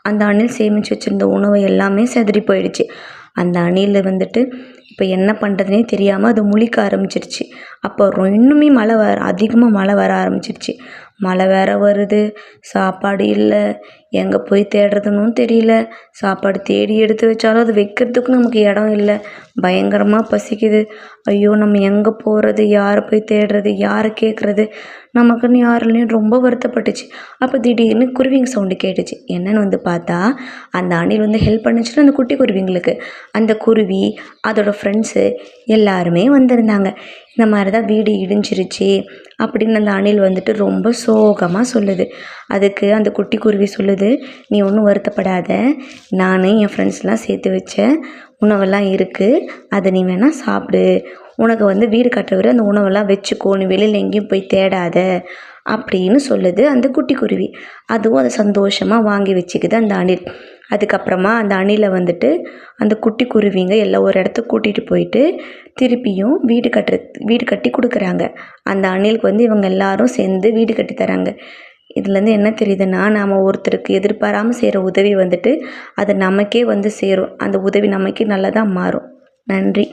அந்த அணில் சேமித்து வச்சுருந்த உணவு எல்லாமே சிதறி போயிடுச்சு. அந்த அணில் வந்துட்டு இப்போ என்ன பண்ணுறதுனே தெரியாமல் அது முழிக்க ஆரம்பிச்சிருச்சு. அப்போ இன்னுமே அதிகமாக மழை வர ஆரம்பிச்சிருச்சு. மழை வேற வருது, சாப்பாடு இல்லை, எங்கே போய் தேடுறதுன்னு தெரியல. சாப்பாடு தேடி எடுத்து வச்சாலும் அது வைக்கிறதுக்கும் நமக்கு இடம் இல்லை. பயங்கரமாக பசிக்குது. ஐயோ, நம்ம எங்கே போகிறது, யாரை போய் தேடுறது, யாரை கேட்குறது, நமக்குன்னு யாரும் இல்லைன்னு ரொம்ப வருத்தப்பட்டுச்சு. அப்போ திடீர்னு குருவிங்க சவுண்டு கேட்டுச்சு. என்னன்னு வந்து பார்த்தா அந்த அணில் வந்து ஹெல்ப் பண்ணுச்சுன்னா அந்த குட்டி குருவிங்களுக்கு. அந்த குருவி அதோட ஃப்ரெண்ட்ஸு எல்லாருமே வந்திருந்தாங்க. இந்த மாதிரி தான் வீடு இடிஞ்சிருச்சு அப்படின்னு அந்த அணில் வந்துட்டு ரொம்ப சோகமாக சொல்லுது. அதுக்கு அந்த குட்டி குருவி சொல்லுது, நீ ஒன்றும் வருத்தப்படாத, நான் என் ஃப்ரெண்ட்ஸ்லாம் சேர்த்து வச்ச உணவெல்லாம் இருக்குது, அதை நீ வேணால் சாப்பிடு. உனக்கு வந்து வீடு கட்டுறவரை அந்த உணவெல்லாம் வச்சுக்கோ, நீ வெளியில் எங்கேயும் போய் தேடாத அப்படின்னு சொல்லுது அந்த குட்டி குருவி. அதுவும் அதை சந்தோஷமாக வாங்கி வச்சுக்குது அந்த அணில். அதுக்கப்புறமா அந்த அணிலை வந்துட்டு அந்த குட்டி குருவிங்க எல்லாம் ஒரு இடத்துக்கு கூட்டிகிட்டு போயிட்டு திருப்பியும் வீடு கட்டி கொடுக்குறாங்க. அந்த அணிலுக்கு வந்து இவங்க எல்லாரும் சேர்ந்து வீடு கட்டி தராங்க. இதுலேருந்து என்ன தெரியுதுன்னா, நாம் ஒருத்தருக்கு எதிர்பாராமல் செய்கிற உதவி வந்துட்டு அது நமக்கே வந்து சேரும். அந்த உதவி நமக்கே நல்லதாக மாறும். நன்றி.